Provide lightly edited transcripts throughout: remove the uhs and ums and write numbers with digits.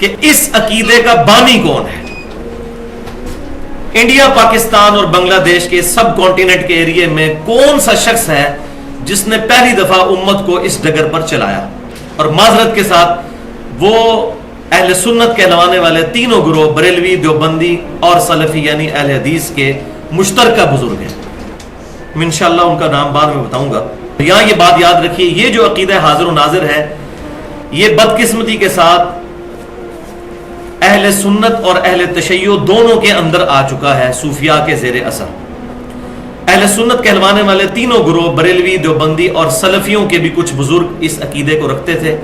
کہ اس عقیدے کا بانی کون ہے. انڈیا، پاکستان اور بنگلہ دیش کے سب کانٹیننٹ کے ایریے میں کون سا شخص ہے جس نے پہلی دفعہ امت کو اس ڈگر پر چلایا؟ اور معذرت کے ساتھ وہ اہل سنت کہلوانے والے تینوں گروہ بریلوی، دیوبندی اور سلفی یعنی اہل حدیث کے مشترکہ بزرگ ہیں. میں انشاءاللہ ان کا نام بعد میں بتاؤں گا. یہاں یہ بات یاد رکھیے، یہ جو عقیدہ حاضر و ناظر ہے یہ بدقسمتی کے ساتھ اہل سنت اور اہل تشیع دونوں کے اندر آ چکا ہے صوفیاء کے زیر اثر. اہل سنت کہلوانے والے تینوں گروہ بریلوی، دیوبندی اور سلفیوں کے بھی کچھ بزرگ اس عقیدے کو رکھتے تھے،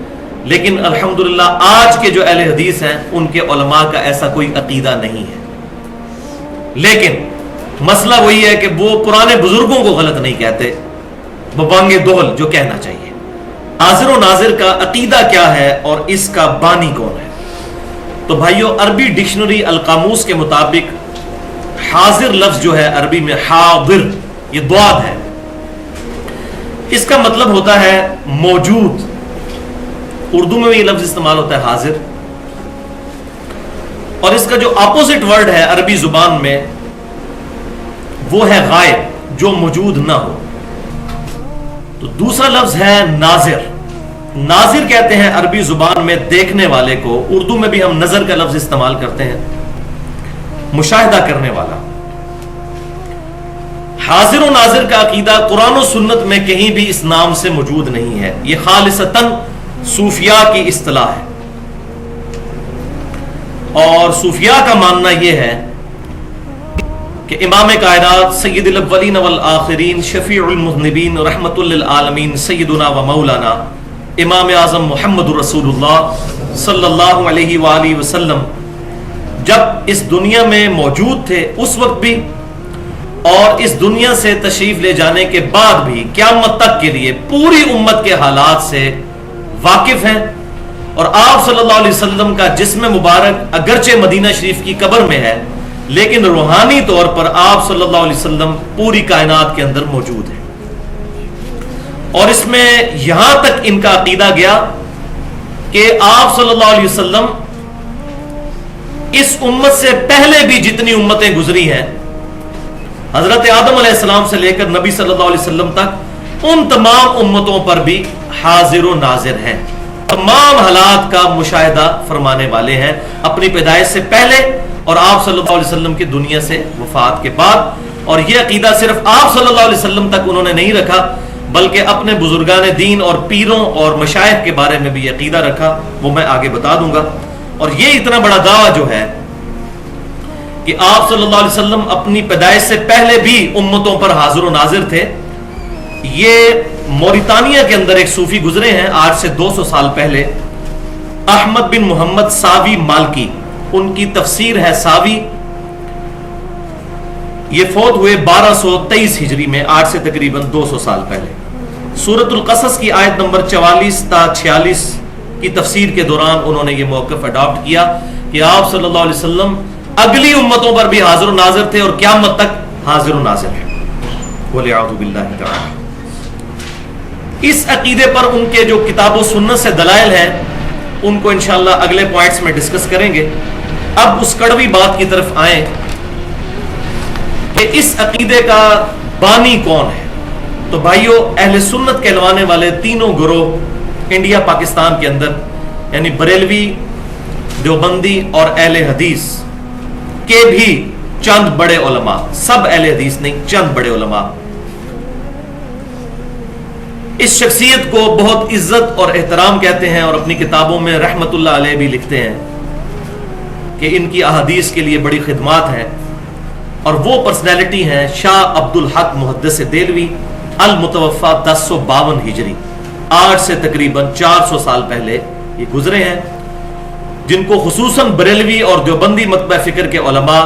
لیکن الحمدللہ آج کے جو اہل حدیث ہیں ان کے علماء کا ایسا کوئی عقیدہ نہیں ہے. لیکن مسئلہ وہی ہے کہ وہ پرانے بزرگوں کو غلط نہیں کہتے، وہ بانگ دہل جو کہنا چاہیے. حاضر و ناظر کا عقیدہ کیا ہے اور اس کا بانی کون ہے؟ تو بھائیو، عربی ڈکشنری القاموس کے مطابق حاضر لفظ جو ہے عربی میں حاضر، یہ ضاد ہے، اس کا مطلب ہوتا ہے موجود. اردو میں بھی یہ لفظ استعمال ہوتا ہے حاضر، اور اس کا جو اپوزٹ ورڈ ہے عربی زبان میں وہ ہے غائب، جو موجود نہ ہو. تو دوسرا لفظ ہے ناظر. ناظر کہتے ہیں عربی زبان میں دیکھنے والے کو، اردو میں بھی ہم نظر کا لفظ استعمال کرتے ہیں، مشاہدہ کرنے والا. حاضر و ناظر کا عقیدہ قرآن و سنت میں کہیں بھی اس نام سے موجود نہیں ہے. یہ خالصتاً صوفیاء کی اصطلاح ہے، اور صوفیاء کا ماننا یہ ہے کہ امام کائنات سید الاولین والآخرین شفیع المذنبین رحمت للعالمین سیدنا و مولانا امام اعظم محمد رسول اللہ صلی اللہ علیہ وآلہ وسلم جب اس دنیا میں موجود تھے اس وقت بھی، اور اس دنیا سے تشریف لے جانے کے بعد بھی قیامت تک کے لیے پوری امت کے حالات سے واقف ہیں. اور آپ صلی اللہ علیہ وسلم کا جسم مبارک اگرچہ مدینہ شریف کی قبر میں ہے، لیکن روحانی طور پر آپ صلی اللہ علیہ وسلم پوری کائنات کے اندر موجود ہیں. اور اس میں یہاں تک ان کا عقیدہ گیا کہ آپ صلی اللہ علیہ وسلم اس امت سے پہلے بھی جتنی امتیں گزری ہیں، حضرت آدم علیہ السلام سے لے کر نبی صلی اللہ علیہ وسلم تک، ان تمام امتوں پر بھی حاضر و ناظر ہیں، تمام حالات کا مشاہدہ فرمانے والے ہیں، اپنی پیدائش سے پہلے اور آپ صلی اللہ علیہ وسلم کی دنیا سے وفات کے بعد. اور یہ عقیدہ صرف آپ صلی اللہ علیہ وسلم تک انہوں نے نہیں رکھا، بلکہ اپنے بزرگان دین اور پیروں اور مشائخ کے بارے میں بھی یہ عقیدہ رکھا، وہ میں آگے بتا دوں گا. اور یہ اتنا بڑا دعویٰ جو ہے کہ آپ صلی اللہ علیہ وسلم اپنی پیدائش سے پہلے بھی امتوں پر حاضر و ناظر تھے، یہ موریتانیہ کے اندر ایک صوفی گزرے ہیں آج سے 200 سال پہلے، احمد بن محمد ساوی مالکی. ان کی تفسیر ہے ساوی. یہ فوت ہوئے 1223 ہجری میں، آج سے تقریباً 200 سال پہلے. سورۃ القصص کی آیت نمبر 44 تا 46 کی تفسیر کے دوران انہوں نے یہ موقف اڈاپٹ کیا کہ آپ صلی اللہ علیہ وسلم اگلی امتوں پر بھی حاضر و ناظر تھے اور قیامت تک حاضر و ناظر ہیں. وَلِعَوْذُ بِاللَّهِ تَعَالَى. اس عقیدے پر ان کے جو کتاب و سنت سے دلائل ہیں ان کو انشاءاللہ اگلے پوائنٹس میں ڈسکس کریں گے. اب اس کڑوی بات کی طرف آئیں کہ اس عقیدے کا بانی کون ہے. تو بھائیو، اہل سنت کہلوانے والے تینوں گروہ انڈیا پاکستان کے اندر یعنی بریلوی، دیوبندی اور اہل حدیث کے بھی چند بڑے علماء، سب اہل حدیث نہیں، چند بڑے علماء اس شخصیت کو بہت عزت اور احترام کہتے ہیں، اور اپنی کتابوں میں رحمت اللہ علیہ بھی لکھتے ہیں کہ ان کی احادیث کے لیے بڑی خدمات ہیں. اور وہ پرسنالٹی ہیں شاہ عبد الحق محدث دہلوی المتوفا 1052 ہجری، آج سے تقریباً 400 سال پہلے یہ گزرے ہیں، جن کو خصوصاً بریلوی اور دیوبندی مکتبہ فکر کے علماء،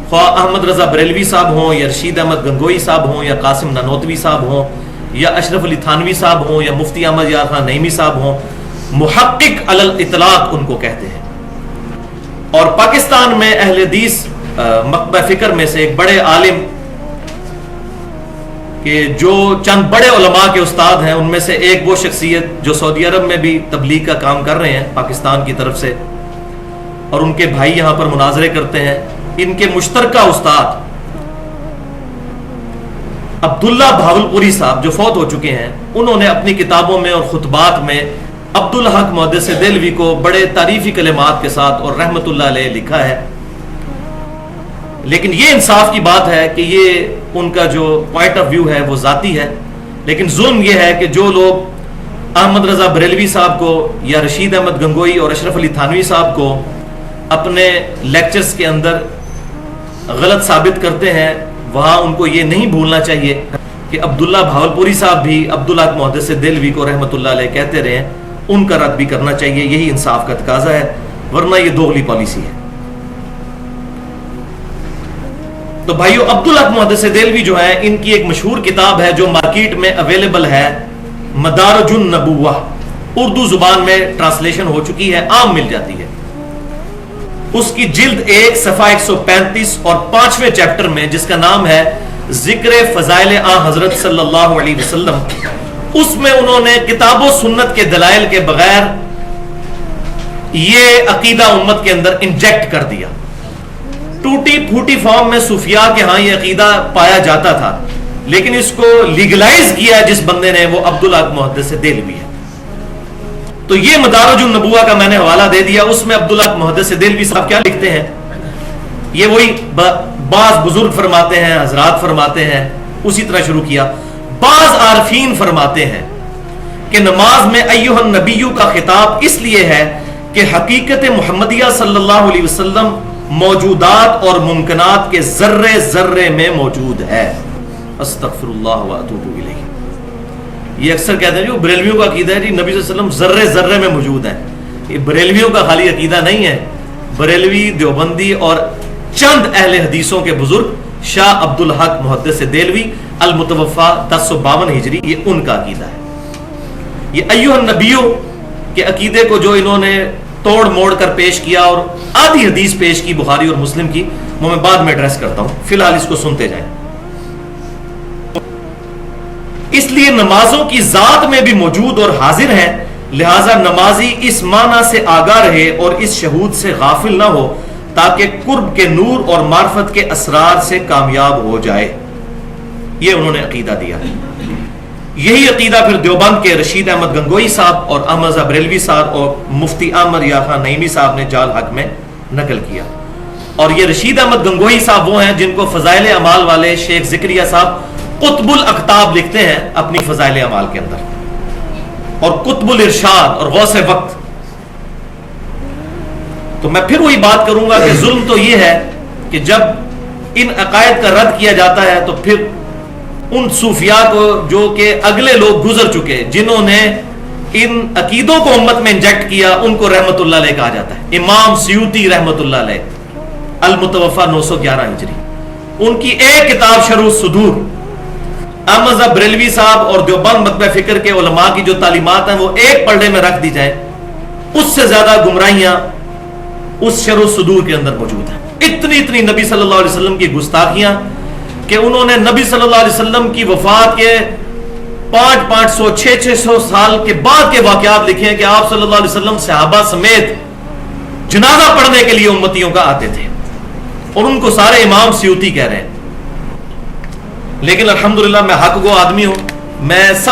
خواہ احمد رضا بریلوی صاحب ہوں یا رشید احمد گنگوئی صاحب ہوں یا قاسم نانوتوی صاحب ہوں یا اشرف علی تھانوی صاحب ہوں یا مفتی احمد یار خان نعیمی صاحب ہوں، محقق علی الاطلاق ان کو کہتے ہیں. اور پاکستان میں اہل حدیث مکتبہ فکر میں سے ایک بڑے عالم کہ جو چند بڑے علماء کے استاد ہیں، ان میں سے ایک وہ شخصیت جو سعودی عرب میں بھی تبلیغ کا کام کر رہے ہیں پاکستان کی طرف سے، اور ان کے بھائی یہاں پر مناظرے کرتے ہیں. ان کے مشترکہ استاد عبداللہ بھاولپوری صاحب جو فوت ہو چکے ہیں، انہوں نے اپنی کتابوں میں اور خطبات میں عبدالحق محدث دہلوی کو بڑے تعریفی کلمات کے ساتھ اور رحمت اللہ علیہ لکھا ہے. لیکن یہ انصاف کی بات ہے کہ یہ ان کا جو پوائنٹ آف ویو ہے وہ ذاتی ہے. لیکن ظلم یہ ہے کہ جو لوگ احمد رضا بریلوی صاحب کو یا رشید احمد گنگوئی اور اشرف علی تھانوی صاحب کو اپنے لیکچرز کے اندر غلط ثابت کرتے ہیں، وہاں ان کو یہ نہیں بھولنا چاہیے کہ عبداللہ بھاولپوری صاحب بھی عبدالحق محدث دہلوی کو رحمت اللہ علیہ کہتے رہے، ان کا رد بھی کرنا چاہیے. یہی انصاف کا تقاضا ہے، ورنہ یہ دوغلی پالیسی ہے. تو بھائیو، عبدالحق محدث دہلوی جو ہے، ان کی ایک مشہور کتاب ہے جو مارکیٹ میں اویلیبل ہے، مدارج النبوہ، اردو زبان میں ٹرانسلیشن ہو چکی ہے، عام مل جاتی ہے. اس کی جلد 1 صفحہ 135 اور 5ویں چیپٹر میں، جس کا نام ہے ذکر فضائل آن حضرت صلی اللہ علیہ وسلم، اس میں انہوں نے کتاب و سنت کے دلائل کے بغیر یہ عقیدہ امت کے اندر انجیکٹ کر دیا. ٹوٹی پھوٹی فارم میں صوفیاء کے ہاں یہ عقیدہ پایا جاتا تھا، لیکن اس کو لیگلائز کیا جس بندے نے، وہ عبدالحق محدث دہلوی ہے. تو یہ مدارج النبوہ کا میں نے حوالہ دے دیا. اس میں عبدالحق محدث دہلوی صاحب کیا لکھتے ہیں، یہ وہی بعض بزرگ فرماتے ہیں، حضرات فرماتے ہیں، اسی طرح شروع کیا. بعض عارفین فرماتے ہیں کہ نماز میں ایھا النبی کا خطاب اس لیے ہے کہ حقیقت محمدیہ صلی اللہ علیہ وسلم موجودات اور ممکنات کے ذرے ذرے میں موجود ہے. استغفر اللہ واتوب الیہ. یہ اکثر کہتے ہیں جو بریلویوں کا عقیدہ ہے جی نبی صلی اللہ علیہ وسلم ذرے ذرے میں موجود ہیں. یہ بریلویوں کا خالی عقیدہ نہیں ہے. بریلوی، دیوبندی اور چند اہل حدیثوں کے بزرگ، شاہ عبدالحق محدث دہلوی المتوفا 1052 ہجری، یہ ان کا عقیدہ ہے. یہ ایھا النبیوں کے عقیدے کو جو انہوں نے توڑ موڑ کر پیش کیا اور آدھی حدیث پیش کی بخاری اور مسلم کی، وہ میں بعد میں ایڈریس کرتا ہوں، فی الحال اس کو سنتے جائیں. اس لیے نمازوں کی ذات میں بھی موجود اور حاضر ہیں، لہذا نمازی اس معنی سے آگاہ رہے اور اس شہود سے غافل نہ ہو تاکہ قرب کے نور اور معرفت کے اسرار سے کامیاب ہو جائے. یہ انہوں نے عقیدہ دیا. یہی عقیدہ پھر دیوبند کے رشید احمد گنگوئی صاحب اور احمد رضا بریلوی صاحب اور مفتی احمد یا خان نعیمی صاحب نے جال حق میں نقل کیا. اور یہ رشید احمد گنگوئی صاحب وہ ہیں جن کو فضائل اعمال والے شیخ زکریا صاحب قطب الاقطاب لکھتے ہیں اپنی فضائل اعمال کے اندر، اور قطب الارشاد اور غوث وقت. تو میں پھر وہی بات کروں گا کہ ظلم تو یہ ہے کہ جب ان عقائد کا رد کیا جاتا ہے تو پھر ان صوفیاء کو جو کہ اگلے لوگ گزر چکے جنہوں نے ان عقیدوں کو امت میں انجیکٹ کیا، ان کو رحمت اللہ علیہ کہا جاتا ہے. امام سیوطی رحمت اللہ علیہ المتوفا 911 ہجری، ان کی ایک کتاب شرح الصدور، احمد رضا بریلوی صاحب اور دیوبند مطبع فکر کے علماء کی جو تعلیمات ہیں وہ ایک پلڑے میں رکھ دی جائیں، اس سے زیادہ گمراہیاں اس شرح الصدور کے اندر موجود ہیں. اتنی نبی صلی اللہ علیہ وسلم کی گستاخیاں کہ انہوں نے نبی صلی اللہ علیہ وسلم کی وفات کے 500 600 سال کے بعد کے واقعات لکھے ہیں کہ آپ صلی اللہ علیہ وسلم صحابہ سمیت جنازہ پڑھنے کے لیے امتیوں کا آتے تھے، اور ان کو سارے امام سیوطی کہہ رہے ہیں. لیکن الحمدللہ میں حق گو آدمی ہوں، میں سب